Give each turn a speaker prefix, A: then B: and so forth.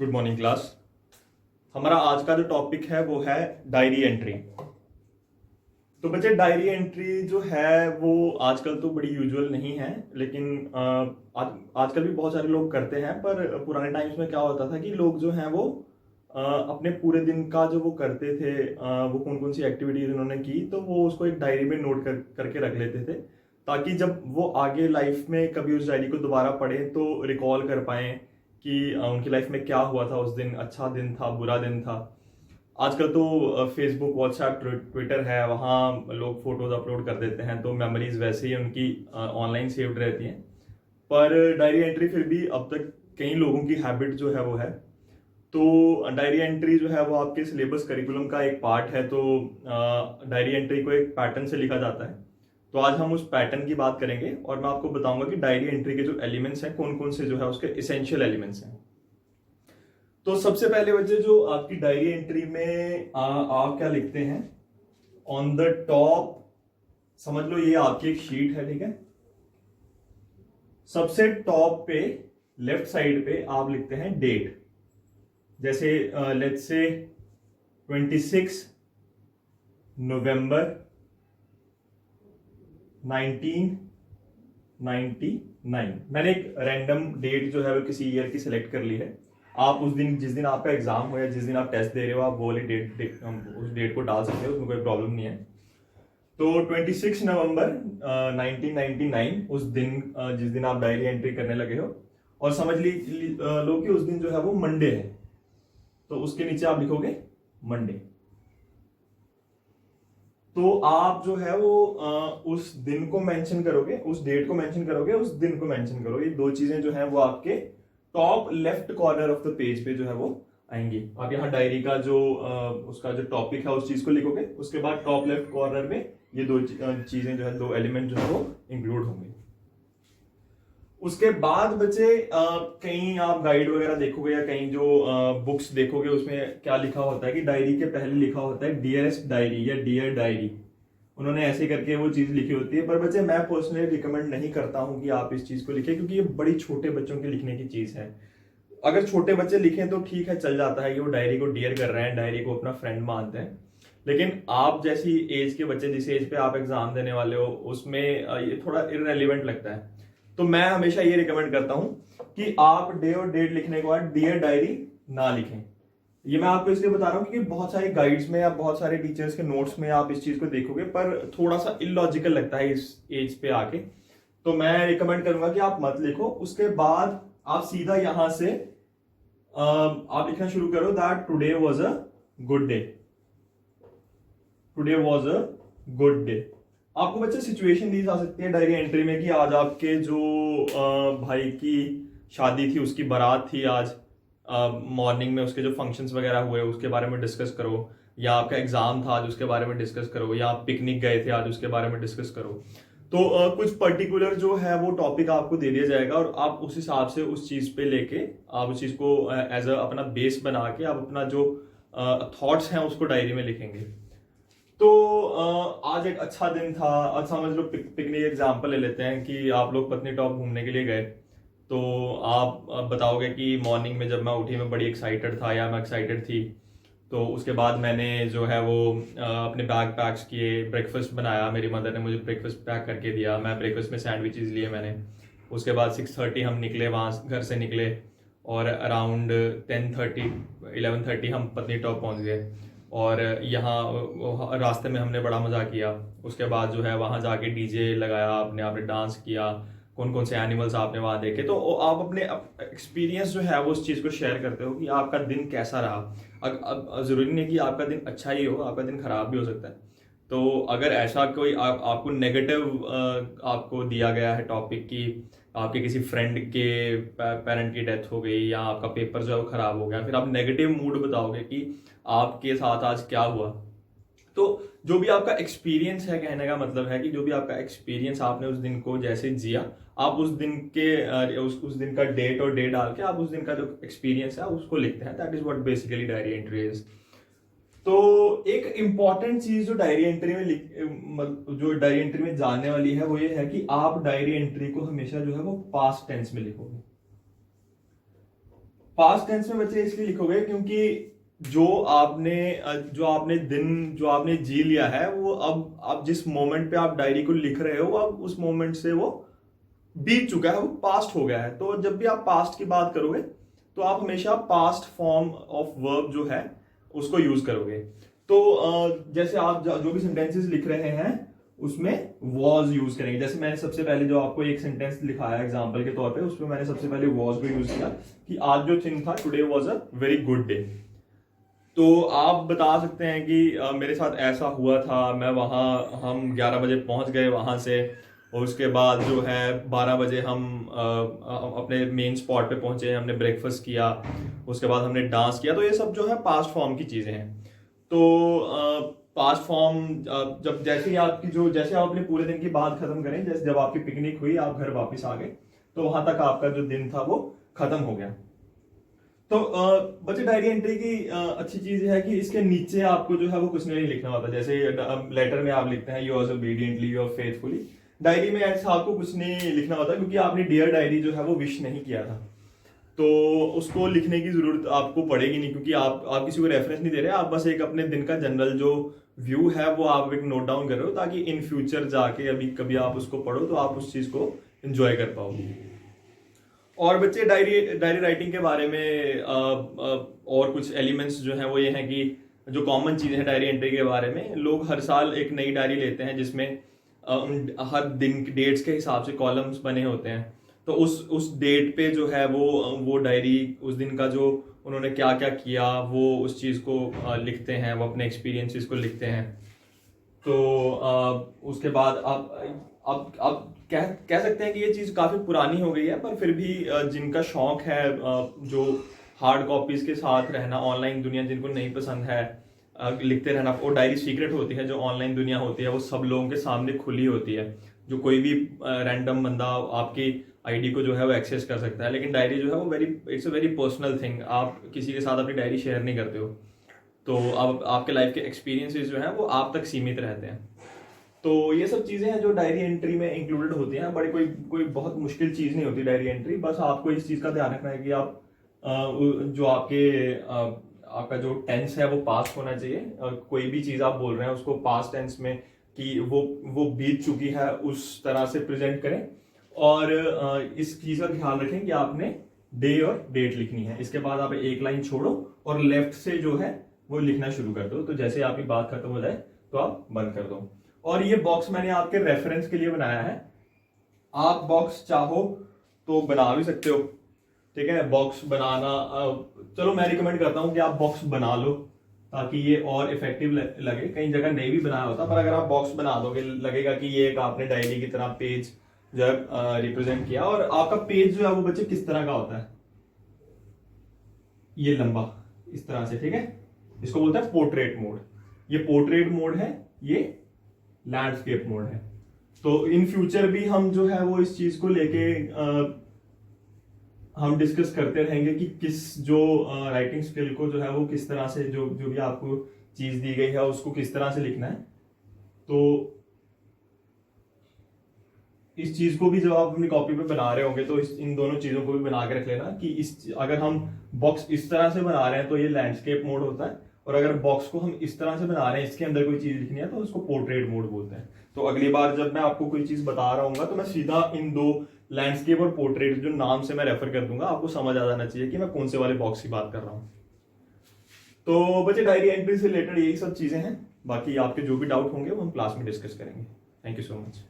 A: Good morning class. हमारा आज का जो टॉपिक है वो है डायरी एंट्री। तो बच्चे डायरी एंट्री जो है वो आजकल तो बड़ी यूजुअल नहीं है, लेकिन आजकल भी बहुत सारे लोग करते हैं। पर पुराने टाइम्स में क्या होता था कि लोग जो हैं वो अपने पूरे दिन का जो वो करते थे, वो कौन कौन सी एक्टिविटीज उन्होंने की, तो वो उसको एक डायरी में नोट करके रख लेते थे, ताकि जब वो आगे लाइफ में कभी उस डायरी को दोबारा पढ़ें तो रिकॉल कर पाएं कि उनकी लाइफ में क्या हुआ था उस दिन, अच्छा दिन था, बुरा दिन था। आजकल तो फेसबुक, व्हाट्सएप, ट्विटर है, वहाँ लोग फोटोज अपलोड कर देते हैं, तो मेमोरीज वैसे ही उनकी ऑनलाइन सेव्ड रहती हैं। पर डायरी एंट्री फिर भी अब तक कई लोगों की हैबिट जो है वो है। तो डायरी एंट्री जो है वो आपके सिलेबस करिकुलम का एक पार्ट है। तो डायरी एंट्री को एक पैटर्न से लिखा जाता है। तो आज हम उस पैटर्न की बात करेंगे और मैं आपको बताऊंगा कि डायरी एंट्री के जो एलिमेंट्स हैं कौन कौन से जो है उसके इसेंशियल एलिमेंट्स हैं। तो सबसे पहले बच्चे जो आपकी डायरी एंट्री में आप क्या लिखते हैं, ऑन द टॉप समझ लो ये आपकी एक शीट है, ठीक है। सबसे टॉप पे लेफ्ट साइड पे आप लिखते हैं डेट। जैसे लेट्स से 26 नवंबर 1999। मैंने एक रैंडम डेट जो है वो किसी ईयर की सिलेक्ट कर ली है। आप उस दिन, जिस दिन आपका एग्जाम हो या जिस दिन आप टेस्ट दे रहे हो, आप वो वाली उस डेट को डाल सकते हो, उसमें कोई प्रॉब्लम नहीं है। तो 26 नवंबर 1999 उस दिन, जिस दिन आप डायरी एंट्री करने लगे हो, और समझ लो कि उस दिन जो है वो मंडे है, तो उसके नीचे आप लिखोगे मंडे। तो आप जो है वो उस दिन को मेंशन करोगे, उस डेट को मेंशन करोगे, उस दिन को मेंशन करोगे। ये दो चीजें जो है वो आपके top left corner of the page पे जो है वो आएंगी। आप यहाँ डायरी का जो उसका जो टॉपिक है उस चीज को लिखोगे, उसके बाद टॉप लेफ्ट कॉर्नर में ये दो चीजें जो है, दो एलिमेंट जो है वो इंक्लूड होंगे। उसके बाद बच्चे कहीं आप गाइड वगैरह देखोगे या कहीं जो बुक्स देखोगे, उसमें क्या लिखा होता है कि डायरी के पहले लिखा होता है डियरेस्ट डायरी या डियर डायरी। उन्होंने ऐसे करके वो चीज लिखी होती है। पर बच्चे मैं पर्सनली रिकमेंड नहीं करता हूं कि आप इस चीज को लिखें, क्योंकि ये बड़ी छोटे बच्चों के लिखने की चीज है। अगर छोटे बच्चे लिखें तो ठीक है, चल जाता है कि वो डायरी को डियर कर रहे हैं, डायरी को अपना फ्रेंड मानते हैं। लेकिन आप जैसी एज के बच्चे, जिस एज पे आप एग्जाम देने वाले हो, उसमें ये थोड़ा इररेलेवेंट लगता है। तो मैं हमेशा ये रिकमेंड करता हूं कि आप डे और डेट लिखने के बाद डियर डायरी ना लिखें। ये मैं आपको इसलिए बता रहा हूं क्योंकि बहुत सारे गाइड्स में या बहुत सारे टीचर्स के नोट्स में आप इस चीज को देखोगे, पर थोड़ा सा इलॉजिकल लगता है इस एज पे आके। तो मैं रिकमेंड करूंगा कि आप मत लिखो। उसके बाद आप सीधा यहां से आप लिखना शुरू करो that today was a good day. Today was a good day. आपको बच्चे सिचुएशन दी जा सकती है डायरी एंट्री में कि आज आपके जो भाई की शादी थी, उसकी बारात थी आज मॉर्निंग में, उसके जो फंक्शंस वगैरह हुए उसके बारे में डिस्कस करो, या आपका एग्जाम था आज उसके बारे में डिस्कस करो, या आप पिकनिक गए थे आज उसके बारे में डिस्कस करो। तो कुछ पर्टिकुलर जो है वो टॉपिक आपको दे दिया जाएगा और आप उस हिसाब से उस चीज पे लेके आप उस चीज को एज अ अपना बेस बना के आप अपना जो थॉट्स हैं उसको डायरी में लिखेंगे। तो आज एक अच्छा दिन था। आज समझ लो पिकनिक एग्जाम्पल ले लेते हैं कि आप लोग पत्नी टॉप घूमने के लिए गए। तो आप बताओगे कि मॉर्निंग में जब मैं उठी मैं बड़ी एक्साइटेड था या मैं एक्साइटेड थी। तो उसके बाद मैंने जो है वो अपने बैग पैक्स किए, ब्रेकफास्ट बनाया, मेरी मदर ने मुझे ब्रेकफास्ट पैक करके दिया, मैं ब्रेकफास्ट में सैंडविचेस लिए मैंने। उसके बाद 6:30 हम निकले, वहाँ घर से निकले, और अराउंड 10:30 11:30 हम पत्नी टॉप पहुँच गए। और यहाँ रास्ते में हमने बड़ा मजा किया। उसके बाद जो है वहाँ जाके डीजे लगाया, आपने डांस किया, कौन कौन से एनिमल्स आपने वहाँ देखे। तो आप अपने एक्सपीरियंस जो है वो उस चीज़ को शेयर करते हो कि आपका दिन कैसा रहा। अब जरूरी नहीं कि आपका दिन अच्छा ही हो, आपका दिन खराब भी हो सकता है। तो अगर ऐसा कोई आपको नेगेटिव आपको दिया गया है टॉपिक कि आपके किसी फ्रेंड के पेरेंट की डेथ हो गई या आपका पेपर जो है वो खराब हो गया, फिर आप नेगेटिव मूड बताओगे कि आपके साथ आज क्या हुआ। तो जो भी आपका एक्सपीरियंस है, कहने का मतलब है कि जो भी आपका एक्सपीरियंस, आपने उस दिन को जैसे जिया, आप उस दिन के उस दिन का डेट और डे डाल के आप उस दिन का जो एक्सपीरियंस है उसको लिखते हैं। That is what basically diary entry is. तो एक इंपॉर्टेंट चीज जो डायरी एंट्री में जानने वाली है वो ये है कि आप डायरी एंट्री को हमेशा जो है वो पास्ट टेंस में लिखोगे। पास्ट टेंस में बच्चे इसलिए लिखोगे क्योंकि जो आपने जी लिया है वो अब जिस मोमेंट पे आप डायरी को लिख रहे हो अब उस मोमेंट से वो बीत चुका है, वो पास्ट हो गया है। तो जब भी आप पास्ट की बात करोगे तो आप हमेशा पास्ट फॉर्म ऑफ वर्ब जो है उसको यूज करोगे। तो जैसे आप जो भी सेंटेंसेस लिख रहे हैं उसमें वॉज यूज करेंगे। जैसे मैंने सबसे पहले जो आपको एक सेंटेंस लिखाया एग्जांपल के तौर पे, उसमें मैंने सबसे पहले वॉज को यूज किया कि आज जो दिन था, today was a very good day. तो आप बता सकते हैं कि मेरे साथ ऐसा हुआ था, मैं वहाँ हम 11 बजे पहुंच गए वहां से, और उसके बाद जो है 12 बजे हम अपने मेन स्पॉट पे पहुंचे, हमने ब्रेकफास्ट किया, उसके बाद हमने डांस किया। तो ये सब जो है पास्ट फॉर्म की चीज़ें हैं। तो पास्ट फॉर्म जब जैसे आप अपने पूरे दिन की बात खत्म करें, जैसे जब आपकी पिकनिक हुई, आप घर वापस आ गए, तो वहां तक आपका जो दिन था वो खत्म हो गया। तो बच्चे डायरी एंट्री की अच्छी चीज है कि इसके नीचे आपको जो है वो कुछ नहीं लिखना होता। जैसे लेटर में आप लिखते हैं योर्स ओबीडिएंटली, योर फेथफुली, डायरी में ऐसा आपको कुछ नहीं लिखना होता क्योंकि आपने डियर डायरी जो है वो विश नहीं किया था, तो उसको लिखने की जरूरत आपको पड़ेगी नहीं, क्योंकि आप किसी को रेफरेंस नहीं दे रहे, आप बस एक अपने दिन का जनरल जो व्यू है वो आप एक नोट डाउन कर रहे हो, ताकि इन फ्यूचर जाके अभी कभी आप उसको पढ़ो तो आप उस चीज को एंजॉय कर पाओगे। और बच्चे डायरी राइटिंग के बारे में और कुछ एलिमेंट्स जो हैं वो ये हैं कि जो कॉमन चीज़ है डायरी एंट्री के बारे में, लोग हर साल एक नई डायरी लेते हैं जिसमें हर दिन की डेट्स के हिसाब से कॉलम्स बने होते हैं। तो उस डेट पे जो है वो डायरी उस दिन का जो उन्होंने क्या क्या किया वो उस चीज़ को लिखते हैं, वो अपने एक्सपीरियंसेस को लिखते हैं। तो उसके बाद आप कह सकते हैं कि ये चीज़ काफ़ी पुरानी हो गई है, पर फिर भी जिनका शौक है जो हार्ड कॉपीज़ के साथ रहना, ऑनलाइन दुनिया जिनको नहीं पसंद है लिखते रहना, वो डायरी सीक्रेट होती है। जो ऑनलाइन दुनिया होती है वो सब लोगों के सामने खुली होती है, जो कोई भी रैंडम बंदा आपकी आईडी को जो है वो एक्सेस कर सकता है। लेकिन डायरी जो है वो it's a very personal thing, आप किसी के साथ अपनी डायरी शेयर नहीं करते हो, तो अब आपके लाइफ के एक्सपीरियंसेस जो हैं वो आप तक सीमित रहते हैं। तो ये सब चीज़ें हैं जो डायरी एंट्री में इंक्लूडेड होती हैं। बड़ी कोई बहुत मुश्किल चीज़ नहीं होती डायरी एंट्री, बस आपको इस चीज़ का ध्यान रखना है कि आप जो आपका जो टेंस है वो पास्ट होना चाहिए। कोई भी चीज़ आप बोल रहे हैं उसको पास्ट टेंस में कि वो बीत चुकी है उस तरह से प्रेजेंट करें। और इस चीज़ का ख्याल रखें कि आपने डे और डेट लिखनी है। इसके बाद आप एक लाइन छोड़ो और लेफ्ट से जो है वो लिखना शुरू कर दो। तो जैसे आपकी बात खत्म हो जाए तो आप बंद कर दो। और ये बॉक्स मैंने आपके रेफरेंस के लिए बनाया है, आप बॉक्स चाहो तो बना भी सकते हो, ठीक है। बॉक्स बनाना चलो मैं रिकमेंड करता हूँ कि आप बॉक्स बना लो ताकि ये और इफेक्टिव लगे। कई जगह नहीं भी बनाया होता, पर अगर आप बॉक्स बना दोगे लगेगा कि ये एक आपने डायरी की तरह पेज जो है रिप्रेजेंट किया। और आपका पेज जो है वो बच्चे किस तरह का होता है, ये लंबा इस तरह से, ठीक है। इसको बोलते हैं पोर्ट्रेट मोड। ये पोर्ट्रेट मोड है, ये लैंडस्केप मोड है। तो इन फ्यूचर भी हम जो है वो इस चीज को लेके हम डिस्कस करते रहेंगे कि किस जो राइटिंग स्किल को जो है वो किस तरह से जो भी आपको चीज दी गई है उसको किस तरह से लिखना है। तो इस चीज को भी जब आप अपनी कॉपी पे बना रहे होंगे तो इन दोनों चीजों को भी बना के रख लेना कि अगर हम बॉक्स इस तरह से बना रहे हैं तो ये लैंडस्केप मोड होता है, और अगर बॉक्स को हम इस तरह से बना रहे हैं इसके अंदर कोई चीज लिखनी है तो उसको पोर्ट्रेट मोड बोलते हैं। तो अगली बार जब मैं आपको कोई चीज बता रहा हूँ तो मैं सीधा इन दो लैंडस्केप और पोर्ट्रेट जो नाम से मैं रेफर कर दूंगा, आपको समझ आ जाना चाहिए कि मैं कौन से वाले बॉक्स की बात कर रहा हूँ। तो बच्चे डायरी एंट्री से रिलेटेड यही सब चीजें हैं, बाकी आपके जो भी डाउट होंगे वो हम क्लास में डिस्कस करेंगे। Thank you so much.